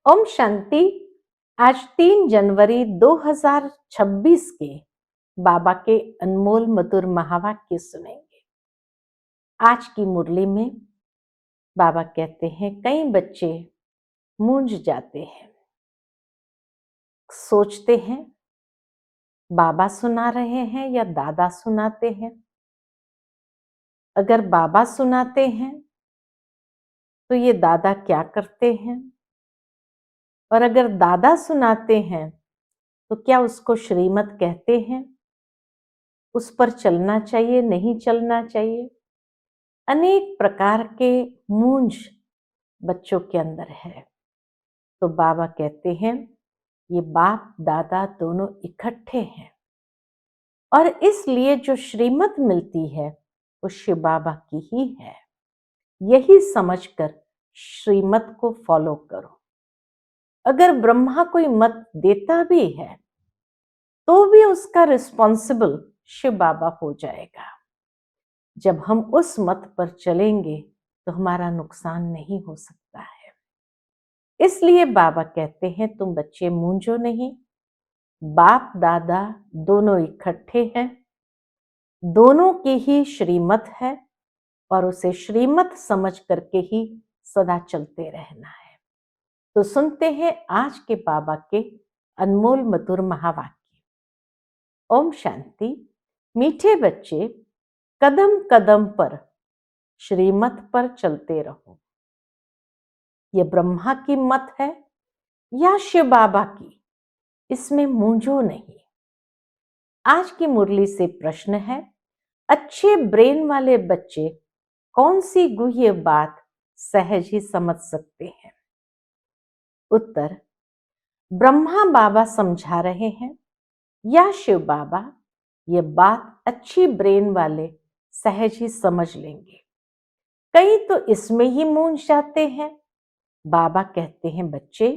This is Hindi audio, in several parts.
ओम शांति। आज 3 जनवरी 2026 के बाबा के अनमोल मधुर महावाक्य सुनेंगे। आज की मुरली में बाबा कहते हैं कई बच्चे मूंझ जाते हैं, सोचते हैं बाबा सुना रहे हैं या दादा सुनाते हैं। अगर बाबा सुनाते हैं तो ये दादा क्या करते हैं, और अगर दादा सुनाते हैं तो क्या उसको श्रीमत कहते हैं, उस पर चलना चाहिए नहीं चलना चाहिए। अनेक प्रकार के मूंझ बच्चों के अंदर है। तो बाबा कहते हैं ये बाप दादा दोनों इकट्ठे हैं, और इसलिए जो श्रीमत मिलती है वो शिव बाबा की ही है। यही समझकर श्रीमत को फॉलो करो। अगर ब्रह्मा कोई मत देता भी है तो भी उसका रिस्पॉन्सिबल शिव बाबा हो जाएगा। जब हम उस मत पर चलेंगे तो हमारा नुकसान नहीं हो सकता है। इसलिए बाबा कहते हैं तुम बच्चे मूंझो नहीं, बाप दादा दोनों इकट्ठे हैं, दोनों की ही श्रीमत है, और उसे श्रीमत समझ करके ही सदा चलते रहना है। तो सुनते हैं आज के बाबा के अनमोल मधुर महावाक्य। ओम शांति। मीठे बच्चे, कदम कदम पर श्रीमत पर चलते रहो। ये ब्रह्मा की मत है या शिव बाबा की, इसमें मूंझो नहीं। आज की मुरली से प्रश्न है, अच्छे ब्रेन वाले बच्चे कौन सी गुह्य बात सहज ही समझ सकते हैं? उत्तर, ब्रह्मा बाबा समझा रहे हैं या शिव बाबा, ये बात अच्छी ब्रेन वाले सहज ही समझ लेंगे। कई तो इसमें ही मूंझ जाते हैं। बाबा कहते हैं बच्चे,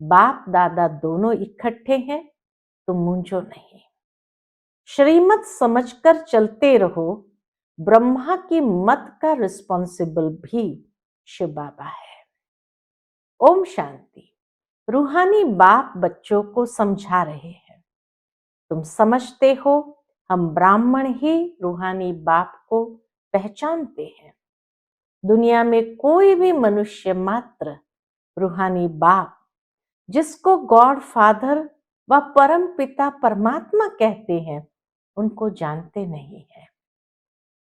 बाप दादा दोनों इकट्ठे हैं तो मूंझो नहीं, श्रीमत समझकर चलते रहो। ब्रह्मा की मत का रिस्पॉन्सिबल भी शिव बाबा है। ओम शांति। रूहानी बाप बच्चों को समझा रहे हैं, तुम समझते हो हम ब्राह्मण ही रूहानी बाप को पहचानते हैं। दुनिया में कोई भी मनुष्य मात्र रूहानी बाप, जिसको गॉड फादर व परम पिता परमात्मा कहते हैं, उनको जानते नहीं है।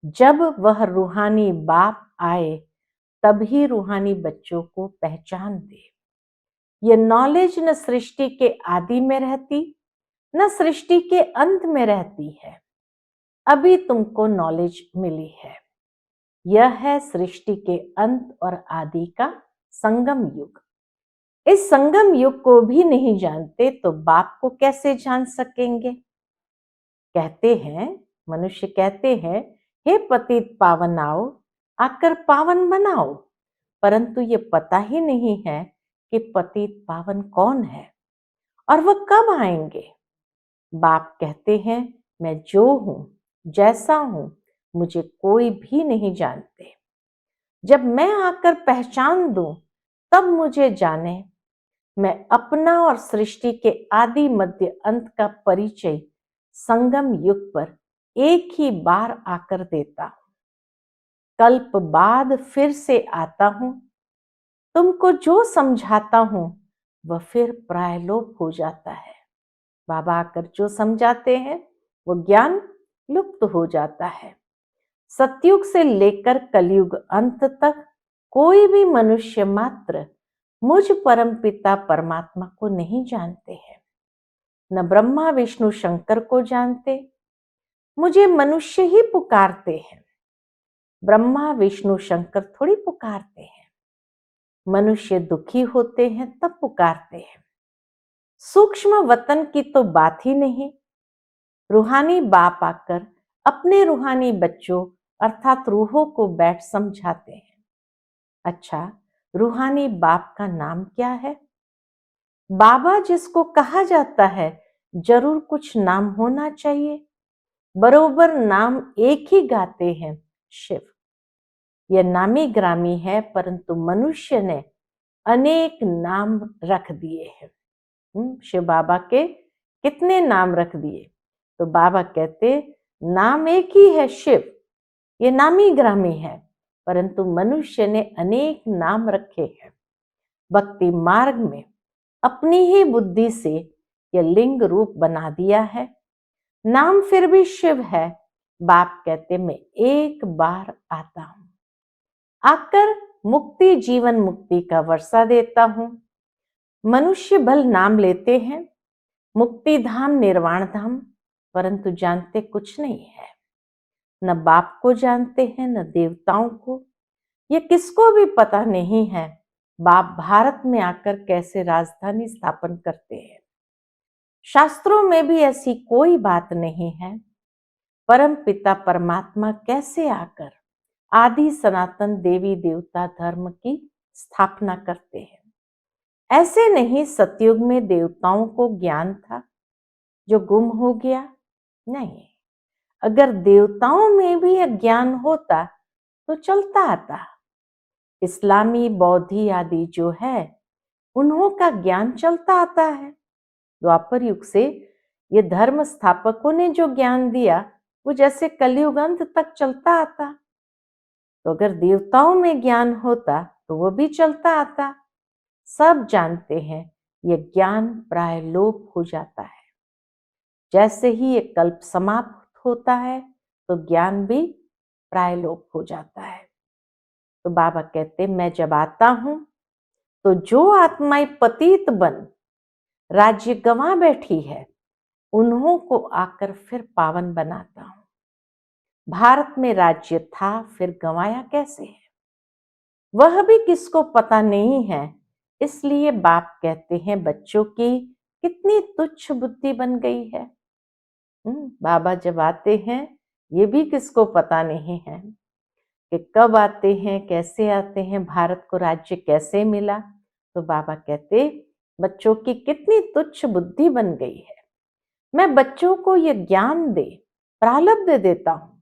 जब वह रूहानी बाप आए तभी रूहानी बच्चों को पहचान दे। ये नॉलेज न सृष्टि के आदि में रहती न सृष्टि के अंत में रहती है। अभी तुमको नॉलेज मिली है। यह है सृष्टि के अंत और आदि का संगम युग। इस संगम युग को भी नहीं जानते तो बाप को कैसे जान सकेंगे? कहते हैं, मनुष्य कहते हैं, हे पतित पावन आओ, आकर पावन बनाओ। परंतु ये पता ही नहीं है कि पतित पावन कौन है और वह कब आएंगे। बाप कहते हैं मैं जो हूं, जैसा हूं, मुझे कोई भी नहीं जानते। जब मैं आकर पहचान दूं तब मुझे जाने। मैं अपना और सृष्टि के आदि मध्य अंत का परिचय संगम युग पर एक ही बार आकर देता हूं। कल्प बाद फिर से आता हूं। तुमको जो समझाता हूं वह फिर प्रायलोप हो जाता है। बाबा आकर जो समझाते हैं वो ज्ञान लुप्त हो जाता है। सतयुग से लेकर कलयुग अंत तक कोई भी मनुष्य मात्र मुझ परम पिता परमात्मा को नहीं जानते हैं, न ब्रह्मा विष्णु शंकर को जानते। मुझे मनुष्य ही पुकारते हैं, ब्रह्मा विष्णु शंकर थोड़ी पुकारते हैं। मनुष्य दुखी होते हैं तब पुकारते हैं। सूक्ष्म वतन की तो बात ही नहीं। रूहानी बाप आकर अपने रूहानी बच्चों अर्थात रूहों को बैठ समझाते हैं। अच्छा, रूहानी बाप का नाम क्या है? बाबा जिसको कहा जाता है जरूर कुछ नाम होना चाहिए। बरोबर नाम एक ही गाते हैं, शिव। यह नामी ग्रामी है, परंतु मनुष्य ने अनेक नाम रख दिए हैं। शिव बाबा के कितने नाम रख दिए? तो बाबा कहते नाम एक ही है शिव, ये नामी ग्रामी है, परंतु मनुष्य ने अनेक नाम रखे हैं। भक्ति मार्ग में अपनी ही बुद्धि से यह लिंग रूप बना दिया है। नाम फिर भी शिव है। बाप कहते मैं एक बार आता हूं, आकर मुक्ति जीवन मुक्ति का वर्षा देता हूं। मनुष्य भल नाम लेते हैं, मुक्ति धाम निर्वाण धाम, परंतु जानते कुछ नहीं है। न बाप को जानते हैं, न देवताओं को। ये किसको भी पता नहीं है बाप भारत में आकर कैसे राजधानी स्थापन करते हैं। शास्त्रों में भी ऐसी कोई बात नहीं है। परम पिता परमात्मा कैसे आकर आदि सनातन देवी देवता धर्म की स्थापना करते हैं। ऐसे नहीं सतयुग में देवताओं को ज्ञान था जो गुम हो गया, नहीं। अगर देवताओं में भी अज्ञान होता तो चलता आता। इस्लामी बौद्धि आदि जो है उन्हों का ज्ञान चलता आता है। द्वापर युग से ये धर्म स्थापकों ने जो ज्ञान दिया वो जैसे कलयुग अंत तक चलता आता। तो अगर देवताओं में ज्ञान होता तो वो भी चलता आता। सब जानते हैं ये ज्ञान प्राय लोप हो जाता है। जैसे ही ये कल्प समाप्त होता है तो ज्ञान भी प्राय लोप हो जाता है। तो बाबा कहते मैं जब आता हूं तो जो आत्माएं पतित बन राज्य गंवा बैठी है उन्हों को आकर फिर पावन बनाता हूं। भारत में राज्य था फिर गंवाया कैसे है वह भी किसको पता नहीं है। इसलिए बाप कहते हैं बच्चों की कितनी तुच्छ बुद्धि बन गई है। बाबा जब आते हैं ये भी किसको पता नहीं है कि कब आते हैं, कैसे आते हैं, भारत को राज्य कैसे मिला। तो बाबा कहते बच्चों की कितनी तुच्छ बुद्धि बन गई है। मैं बच्चों को ये ज्ञान दे प्रारब्ध देता हूं,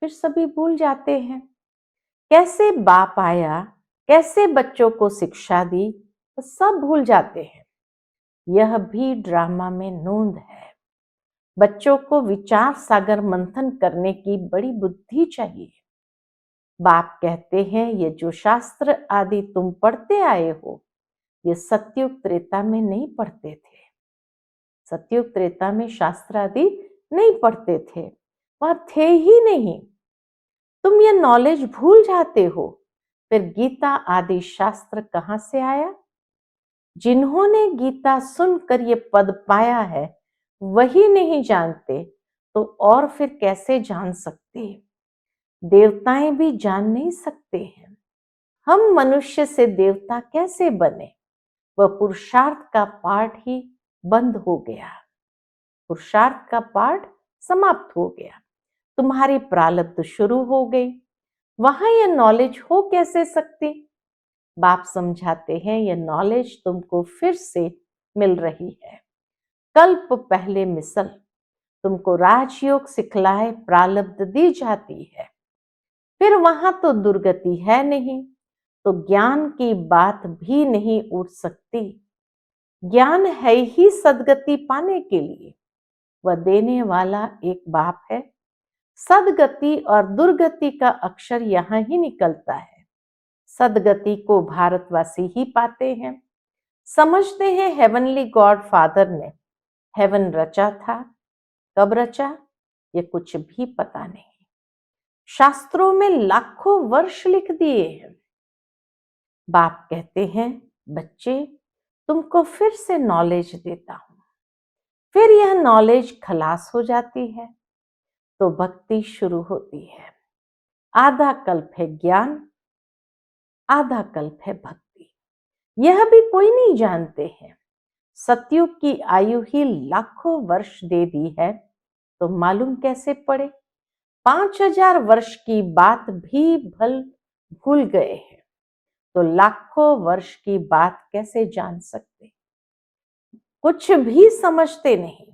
फिर सभी भूल जाते हैं। कैसे बाप आया, कैसे बच्चों को शिक्षा दी, तो सब भूल जाते हैं। यह भी ड्रामा में नोंद है। बच्चों को विचार सागर मंथन करने की बड़ी बुद्धि चाहिए। बाप कहते हैं ये जो शास्त्र आदि तुम पढ़ते आए हो ये सतयुग त्रेता में नहीं पढ़ते थे। सतयुग त्रेता में शास्त्र आदि नहीं पढ़ते थे, वहां थे ही नहीं। तुम ये नॉलेज भूल जाते हो। फिर गीता आदि शास्त्र कहां से आया? जिन्होंने गीता सुनकर ये पद पाया है वही नहीं जानते तो और फिर कैसे जान सकते? देवताएं भी जान नहीं सकते हैं। हम मनुष्य से देवता कैसे बने? वह पुरुषार्थ का पाठ ही बंद हो गया। पुरुषार्थ का पाठ समाप्त हो गया। तुम्हारी प्रारब्ध शुरू हो गई, वहां यह नॉलेज हो कैसे सकती? बाप समझाते हैं यह नॉलेज तुमको फिर से मिल रही है। कल्प पहले मिसल तुमको राजयोग सिखलाए प्रारब्ध दी जाती है। फिर वहां तो दुर्गति है नहीं, तो ज्ञान की बात भी नहीं उठ सकती। ज्ञान है ही सदगति पाने के लिए, वह देने वाला एक बाप है। सदगति और दुर्गति का अक्षर यहां ही निकलता है। सदगति को भारतवासी ही पाते हैं। समझते हैं हेवनली गॉड फादर ने हेवन रचा था, कब रचा ये कुछ भी पता नहीं। शास्त्रों में लाखों वर्ष लिख दिए हैं। बाप कहते हैं बच्चे तुमको फिर से नॉलेज देता हूं। फिर यह नॉलेज खलास हो जाती है तो भक्ति शुरू होती है। आधा कल्प है ज्ञान, आधा कल्प है भक्ति। यह भी कोई नहीं जानते हैं। सतयुग की आयु ही लाखों वर्ष दे दी है तो मालूम कैसे पड़े? 5000 वर्ष की बात भी भूल गए हैं तो लाखों वर्ष की बात कैसे जान सकते? कुछ भी समझते नहीं।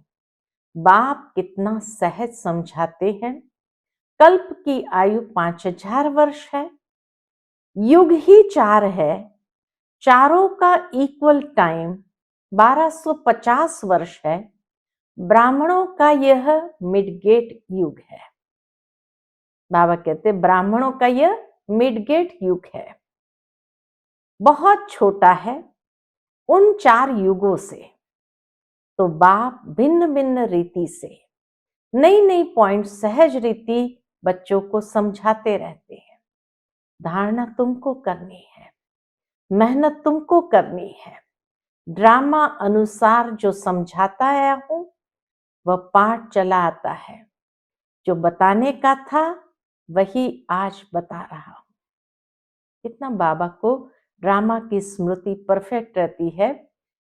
बाप कितना सहज समझाते हैं। कल्प की आयु 5000 वर्ष है, युग ही 4 है। चारों का इक्वल टाइम 1250 वर्ष है। ब्राह्मणों का यह मिडगेट युग है। बाबा कहते ब्राह्मणों का यह मिडगेट युग है, बहुत छोटा है उन 4 युगों से। तो बाप भिन्न भिन्न रीति से नई नई पॉइंट सहज रीति बच्चों को समझाते रहते हैं। धारणा तुमको करनी है, मेहनत तुमको करनी है। ड्रामा अनुसार जो समझाता आया हूं वह पाठ चला आता है। जो बताने का था वही आज बता रहा हूं। कितना बाबा को ड्रामा की स्मृति परफेक्ट रहती है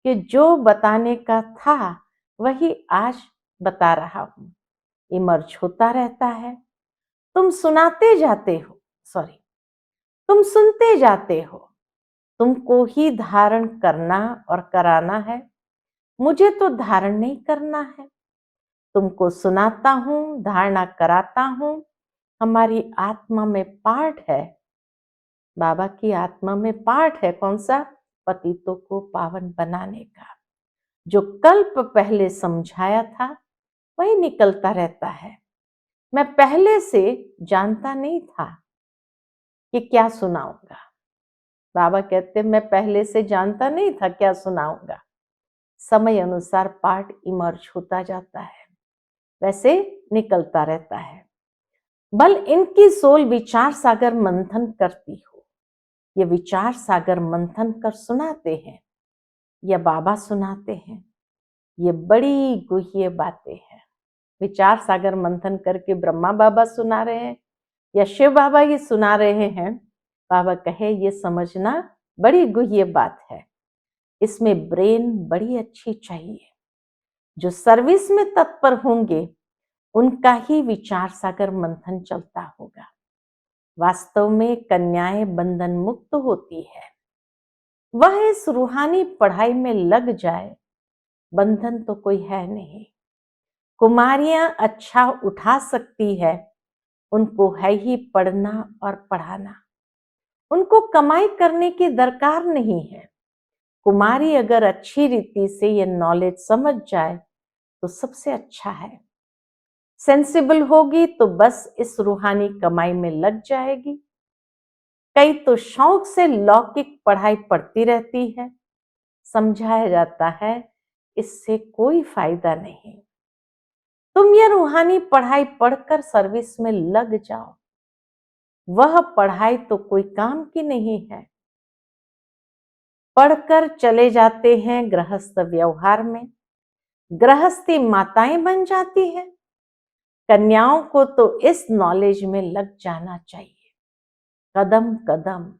कि जो बताने का था वही आज बता रहा हूं। इमर्ज होता रहता है। तुम सुनाते जाते हो, तुम सुनते जाते हो। तुमको ही धारण करना और कराना है। मुझे तो धारण नहीं करना है। तुमको सुनाता हूं, धारणा कराता हूं। हमारी आत्मा में पाठ है। बाबा की आत्मा में पाठ है। कौन सा? पतितों को पावन बनाने का। जो कल्प पहले समझाया था वही निकलता रहता है। मैं पहले से जानता नहीं था कि क्या सुनाऊंगा। बाबा कहते मैं पहले से जानता नहीं था क्या सुनाऊंगा। समय अनुसार पाठ इमर्ज होता जाता है, वैसे निकलता रहता है। बल इनकी सोल विचार सागर मंथन करती हो। ये विचार सागर मंथन कर सुनाते हैं या बाबा सुनाते हैं। ये बड़ी गुह्य बातें हैं। विचार सागर मंथन करके ब्रह्मा बाबा सुना रहे हैं या शिव बाबा ये सुना रहे हैं। बाबा कहे ये समझना बड़ी गुह्य बात है। इसमें ब्रेन बड़ी अच्छी चाहिए। जो सर्विस में तत्पर होंगे उनका ही विचार सागर मंथन चलता होगा। वास्तव में कन्याएं बंधन मुक्त होती है। वह इस रूहानी पढ़ाई में लग जाए, बंधन तो कोई है नहीं। कुमारियां अच्छा उठा सकती है, उनको है ही पढ़ना और पढ़ाना। उनको कमाई करने की दरकार नहीं है। कुमारी अगर अच्छी रीति से ये नॉलेज समझ जाए तो सबसे अच्छा है। सेंसिबल होगी तो बस इस रूहानी कमाई में लग जाएगी। कई तो शौक से लौकिक पढ़ाई पढ़ती रहती है। समझाया जाता है इससे कोई फायदा नहीं। तुम ये रूहानी पढ़ाई पढ़कर सर्विस में लग जाओ। वह पढ़ाई तो कोई काम की नहीं है। पढ़कर चले जाते हैं गृहस्थ व्यवहार में। गृहस्थी माताएं बन जाती है। कन्याओं को तो इस नॉलेज में लग जाना चाहिए। कदम कदम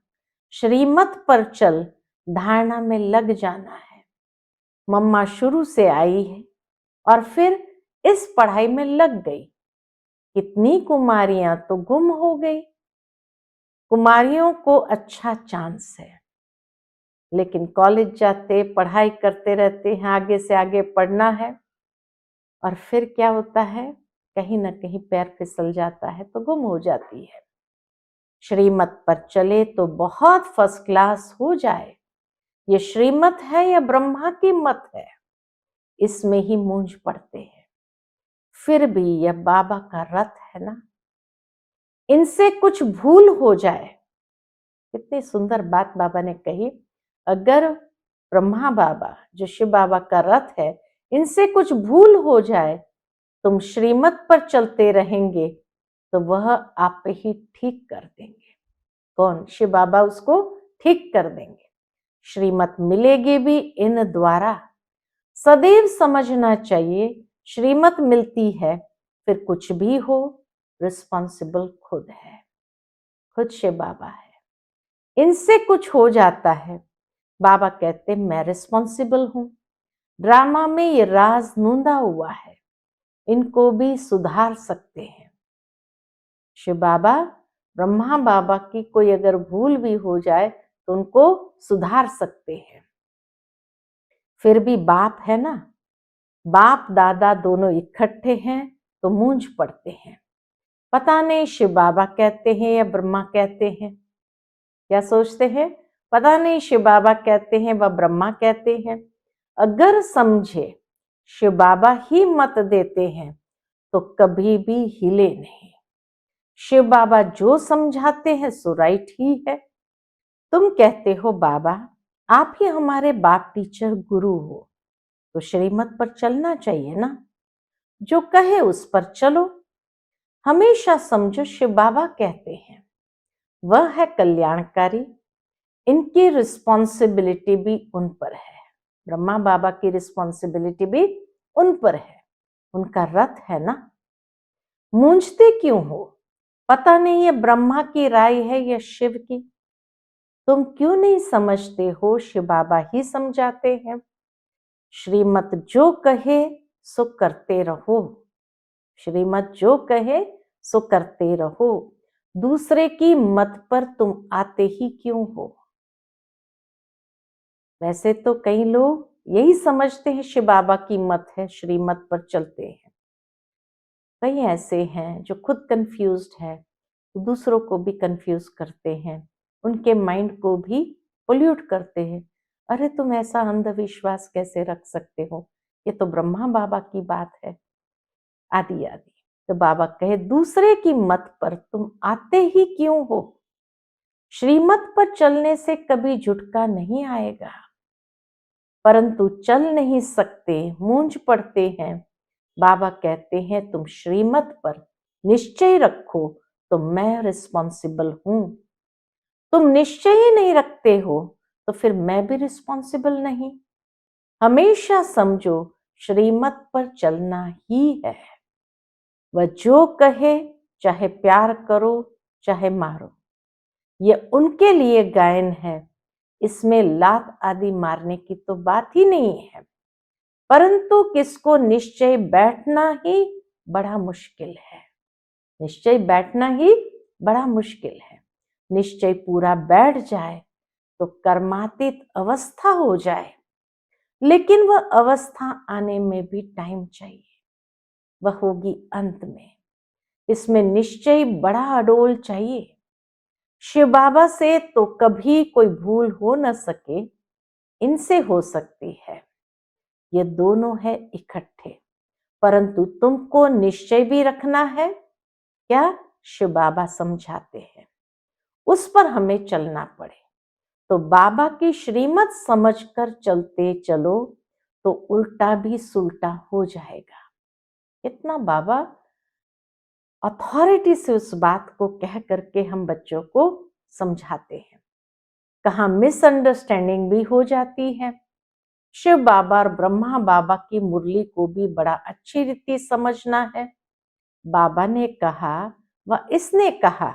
श्रीमत पर चल धारणा में लग जाना है। मम्मा शुरू से आई है और फिर इस पढ़ाई में लग गई। कितनी कुमारियां तो गुम हो गई। कुमारियों को अच्छा चांस है, लेकिन कॉलेज जाते पढ़ाई करते रहते हैं, आगे से आगे पढ़ना है और फिर क्या होता है, कहीं ना कहीं पैर फिसल जाता है तो गुम हो जाती है। श्रीमत पर चले तो बहुत फर्स्ट क्लास हो जाए। ये श्रीमत है या ब्रह्मा की मत है, इसमें ही मूंझ पड़ते हैं। फिर भी यह बाबा का रथ है ना। इनसे कुछ भूल हो जाए, कितनी सुंदर बात बाबा ने कही। अगर ब्रह्मा बाबा जो शिव बाबा का रथ है, इनसे कुछ भूल हो जाए, तुम श्रीमत पर चलते रहेंगे तो वह आप पे ही ठीक कर देंगे। कौन? शिव बाबा उसको ठीक कर देंगे। श्रीमत मिलेगी भी इन द्वारा। सदैव समझना चाहिए श्रीमत मिलती है, फिर कुछ भी हो रिस्पॉन्सिबल खुद है, खुद शिव बाबा है। इनसे कुछ हो जाता है, बाबा कहते मैं रिस्पॉन्सिबल हूं। ड्रामा में ये राज नूंदा हुआ है, इनको भी सुधार सकते हैं। शिव बाबा ब्रह्मा बाबा की कोई अगर भूल भी हो जाए तो उनको सुधार सकते हैं। फिर भी बाप है ना, बाप दादा दोनों इकट्ठे हैं तो मूंझ पड़ते हैं। पता नहीं शिव बाबा कहते हैं या ब्रह्मा कहते हैं। क्या सोचते हैं? पता नहीं शिव बाबा कहते हैं व ब्रह्मा कहते हैं, अगर समझे शिव बाबा ही मत देते हैं तो कभी भी हिले नहीं। शिव बाबा जो समझाते हैं सो राइट ही है। तुम कहते हो बाबा आप ही हमारे बाप टीचर गुरु हो, तो श्रीमत पर चलना चाहिए ना, जो कहे उस पर चलो। हमेशा समझो शिव बाबा कहते हैं वह है कल्याणकारी, इनकी रिस्पॉन्सिबिलिटी भी उन पर है। ब्रह्मा बाबा की रिस्पॉन्सिबिलिटी भी उन पर है, उनका रथ है ना। मूंझते क्यों हो? पता नहीं ये ब्रह्मा की राय है या शिव की। तुम क्यों नहीं समझते हो? शिव बाबा ही समझाते हैं। श्रीमत जो कहे सो करते रहो, श्रीमत जो कहे सो करते रहो। दूसरे की मत पर तुम आते ही क्यों हो? वैसे तो कई लोग यही समझते हैं शिव बाबा की मत है, श्रीमत पर चलते हैं। कई ऐसे हैं जो खुद कंफ्यूज्ड है, दूसरों को भी कंफ्यूज करते हैं, उनके माइंड को भी पोल्यूट करते हैं। अरे तुम ऐसा अंधविश्वास कैसे रख सकते हो, ये तो ब्रह्मा बाबा की बात है, आदि आदि। तो बाबा कहे दूसरे की मत पर तुम आते ही क्यों हो? श्रीमत पर चलने से कभी झुटका नहीं आएगा, परंतु चल नहीं सकते, मूंझ पड़ते हैं। बाबा कहते हैं तुम श्रीमत पर निश्चय रखो तो मैं रिस्पॉन्सिबल हूं। तुम निश्चय ही नहीं रखते हो तो फिर मैं भी रिस्पॉन्सिबल नहीं। हमेशा समझो श्रीमत पर चलना ही है। वह जो कहे, चाहे प्यार करो चाहे मारो, ये उनके लिए गायन है। इसमें लात आदि मारने की तो बात ही नहीं है, परंतु किसको निश्चय बैठना ही बड़ा मुश्किल है। निश्चय बैठना ही बड़ा मुश्किल है। निश्चय पूरा बैठ जाए तो कर्मातीत अवस्था हो जाए, लेकिन वह अवस्था आने में भी टाइम चाहिए, वह होगी अंत में। इसमें निश्चय बड़ा अडोल चाहिए। शिव बाबा से तो कभी कोई भूल हो न सके, इनसे हो सकती है। ये दोनों है इकट्ठे, परंतु तुमको निश्चय भी रखना है। क्या शिव बाबा समझाते हैं, उस पर हमें चलना पड़े। तो बाबा की श्रीमत समझकर चलते चलो तो उल्टा भी सुल्टा हो जाएगा। इतना बाबा अथॉरिटी से उस बात को कह करके हम बच्चों को समझाते हैं। कहाँ मिसअंडरस्टैंडिंग भी हो जाती है। शिव बाबा और ब्रह्मा बाबा की मुरली को भी बड़ा अच्छी रीति समझना है। बाबा ने कहा व इसने कहा,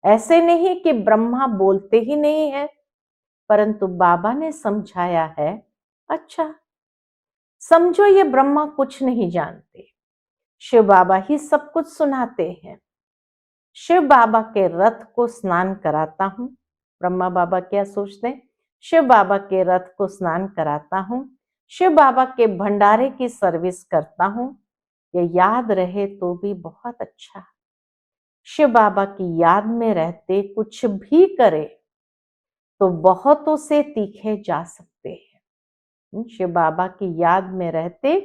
ऐसे नहीं कि ब्रह्मा बोलते ही नहीं है, परंतु बाबा ने समझाया है। अच्छा समझो ये ब्रह्मा कुछ नहीं जानते, शिव बाबा ही सब कुछ सुनाते हैं। शिव बाबा के रथ को स्नान कराता हूं। ब्रह्मा बाबा क्या सोचते हैं? शिव बाबा के रथ को स्नान कराता हूं, शिव बाबा के भंडारे की सर्विस करता हूं। ये याद रहे तो भी बहुत अच्छा। शिव बाबा की याद में रहते कुछ भी करे तो बहुतों से तीखे जा सकते हैं। शिव बाबा की याद में रहते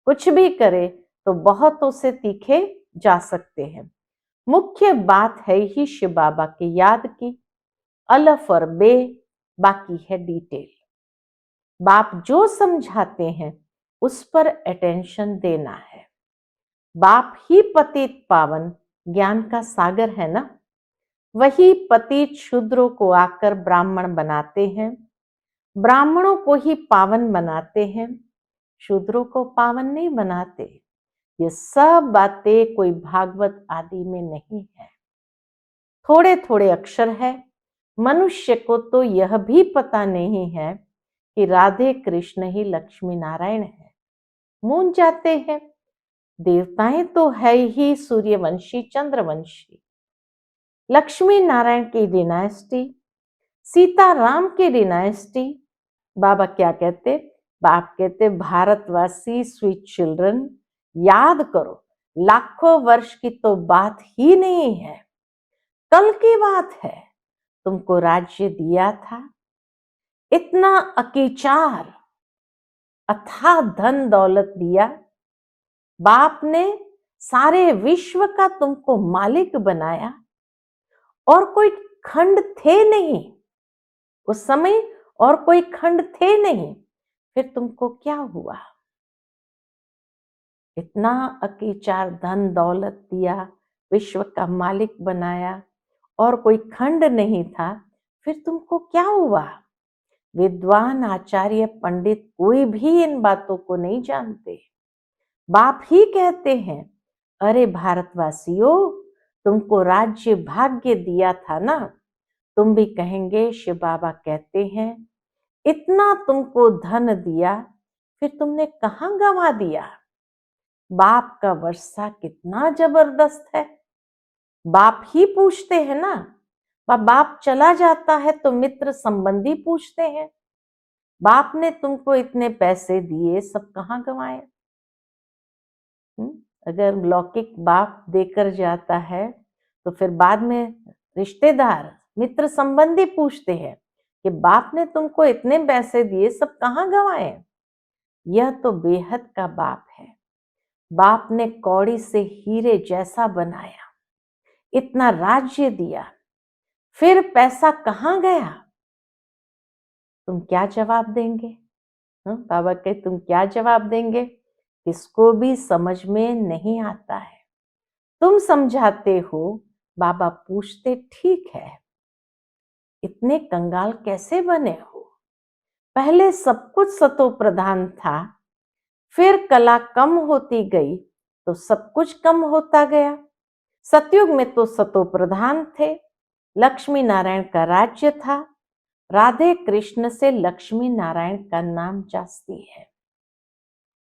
कुछ भी करे तो बहुतों से तीखे जा सकते हैं। मुख्य बात है ही शिव बाबा की याद की, अलफ और बे बाकी है डिटेल। बाप जो समझाते हैं उस पर अटेंशन देना है। बाप ही पतित पावन ज्ञान का सागर है ना, वही पतित शूद्रों को आकर ब्राह्मण बनाते हैं, ब्राह्मणों को ही पावन बनाते हैं, शूद्रों को पावन नहीं बनाते। ये सब बातें कोई भागवत आदि में नहीं है, थोड़े थोड़े अक्षर है। मनुष्य को तो यह भी पता नहीं है कि राधे कृष्ण ही लक्ष्मी नारायण है, मूंझ जाते हैं। देवताएं तो है ही सूर्यवंशी चंद्रवंशी, लक्ष्मी नारायण की डिनाइस्टी, सीता राम की डिनाइस्टी। बाबा क्या कहते? बाप कहते भारतवासी स्वीट चिल्ड्रन, याद करो लाखों वर्ष की तो बात ही नहीं है, कल की बात है। तुमको राज्य दिया था, इतना अकीचार अथाह धन दौलत दिया, बाप ने सारे विश्व का तुमको मालिक बनाया, और कोई खंड थे नहीं उस समय, और कोई खंड थे नहीं, फिर तुमको क्या हुआ? इतना अकीचार धन दौलत दिया, विश्व का मालिक बनाया, और कोई खंड नहीं था, फिर तुमको क्या हुआ? विद्वान आचार्य पंडित कोई भी इन बातों को नहीं जानते। बाप ही कहते हैं, अरे भारतवासियों, तुमको राज्य भाग्य दिया था ना। तुम भी कहेंगे शिव बाबा कहते हैं, इतना तुमको धन दिया, फिर तुमने कहाँ गंवा दिया? बाप का वर्षा कितना जबरदस्त है। बाप ही पूछते हैं ना। बाप चला जाता है तो मित्र संबंधी पूछते हैं, बाप ने तुमको इतने पैसे दिए, सब कहाँ गंवाए? अगर लौकिक बाप देकर जाता है तो फिर बाद में रिश्तेदार मित्र संबंधी पूछते हैं कि बाप ने तुमको इतने पैसे दिए, सब कहाँ गंवाए? यह तो बेहद का बाप है। बाप ने कौड़ी से हीरे जैसा बनाया, इतना राज्य दिया, फिर पैसा कहाँ गया? तुम क्या जवाब देंगे? बाबा के तुम क्या जवाब देंगे? किसको भी समझ में नहीं आता है। तुम समझाते हो, बाबा पूछते ठीक है, इतने कंगाल कैसे बने हो? पहले सब कुछ सतो प्रधान था, फिर कला कम होती गई तो सब कुछ कम होता गया। सतयुग में तो सतो प्रधान थे, लक्ष्मी नारायण का राज्य था। राधे कृष्ण से लक्ष्मी नारायण का नाम जास्ती है।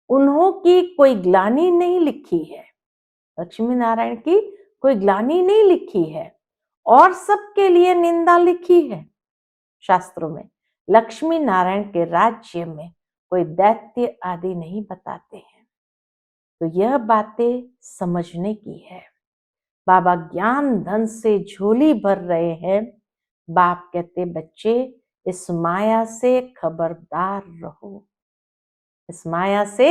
उन्हों की कोई ग्लानि नहीं लिखी है, लक्ष्मी नारायण की कोई ग्लानि नहीं लिखी है, और सबके लिए निंदा लिखी है शास्त्रों में। लक्ष्मी नारायण के राज्य में कोई दैत्य आदि नहीं बताते हैं। तो यह बातें समझने की है। बाबा ज्ञान धन से झोली भर रहे हैं। बाप कहते बच्चे, इस माया से खबरदार रहो, इस माया से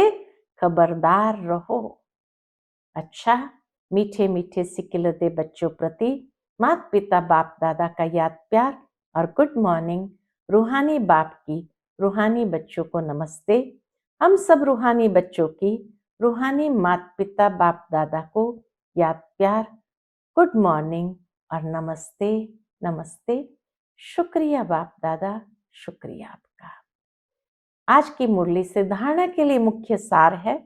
खबरदार रहो। अच्छा, मीठे मीठे सिकिलते बच्चों प्रति माता पिता बाप दादा का याद प्यार और गुड मॉर्निंग। रूहानी बाप की रूहानी बच्चों को नमस्ते। हम सब रूहानी बच्चों की रूहानी माता पिता बाप दादा को याद प्यार, गुड मॉर्निंग और नमस्ते नमस्ते। शुक्रिया बाप दादा, शुक्रिया आपका। आज की मुरली से धारणा के लिए मुख्य सार है,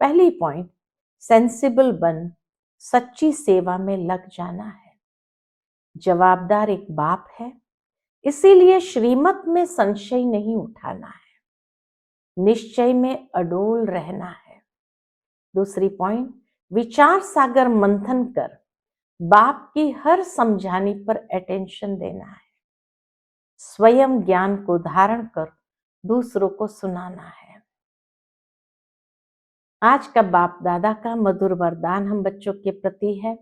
पहली पॉइंट, सेंसिबल बन, सच्ची सेवा में लग जाना है। जवाबदार एक बाप है, इसीलिए श्रीमत में संशय नहीं उठाना है, निश्चय में अडोल रहना है। दूसरी पॉइंट, विचार सागर मंथन कर बाप की हर समझाने पर अटेंशन देना है। स्वयं ज्ञान को धारण कर दूसरों को सुनाना है। आज का बाप दादा का मधुर वरदान हम बच्चों के प्रति है,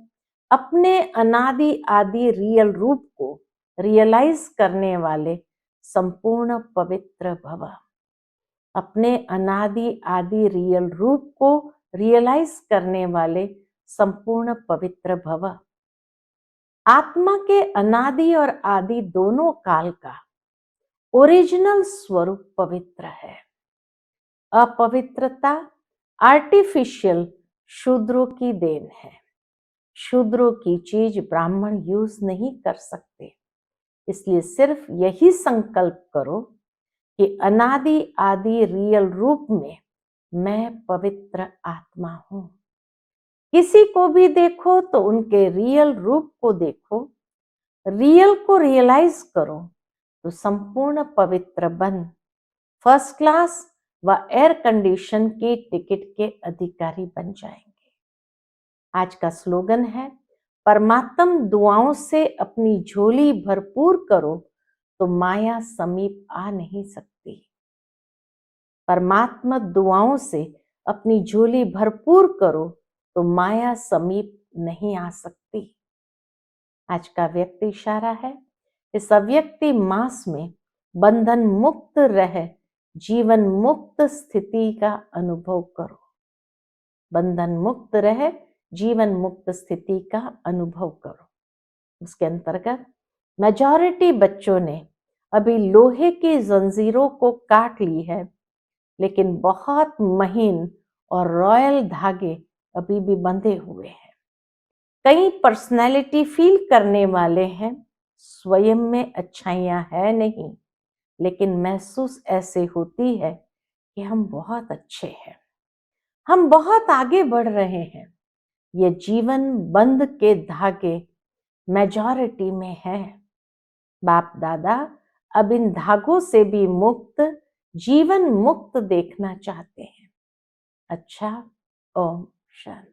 अपने अनादि आदि रियल रूप को रियलाइज करने वाले संपूर्ण पवित्र भव। अपने अनादि आदि रियल रूप को रियलाइज करने वाले संपूर्ण पवित्र भव। आत्मा के अनादि और आदि दोनों काल का ओरिजिनल स्वरूप पवित्र है। अपवित्रता आर्टिफिशियल शूद्रों की देन है। शूद्रों की चीज ब्राह्मण यूज नहीं कर सकते, इसलिए सिर्फ यही संकल्प करो कि अनादि आदि रियल रूप में मैं पवित्र आत्मा हूं। किसी को भी देखो तो उनके रियल रूप को देखो, रियल को रियलाइज करो तो संपूर्ण पवित्र बन फर्स्ट क्लास व एयर कंडीशन की टिकट के अधिकारी बन जाएंगे। आज का स्लोगन है, परमात्म दुआओं से अपनी झोली भरपूर करो तो माया समीप आ नहीं सकती। परमात्मा दुआओं से अपनी झोली भरपूर करो तो माया समीप नहीं आ सकती। आज का व्यक्ति इशारा है, इस अव्यक्ति मास में बंधन मुक्त रह जीवन मुक्त स्थिति का अनुभव करो। बंधन मुक्त रह जीवन मुक्त स्थिति का अनुभव करो। उसके अंतर्गत मेजॉरिटी बच्चों ने अभी लोहे की जंजीरों को काट ली है, लेकिन बहुत महीन और रॉयल धागे अभी भी बंधे हुए हैं। कई पर्सनैलिटी फील करने वाले हैं स्वयं में अच्छाइयां है नहीं, लेकिन महसूस ऐसे होती है कि हम बहुत अच्छे हैं, हम बहुत आगे बढ़ रहे हैं। ये जीवन बंध के धागे मेजॉरिटी में है। बाप दादा अब इन धागों से भी मुक्त जीवन मुक्त देखना चाहते हैं। अच्छा, ओम शांति।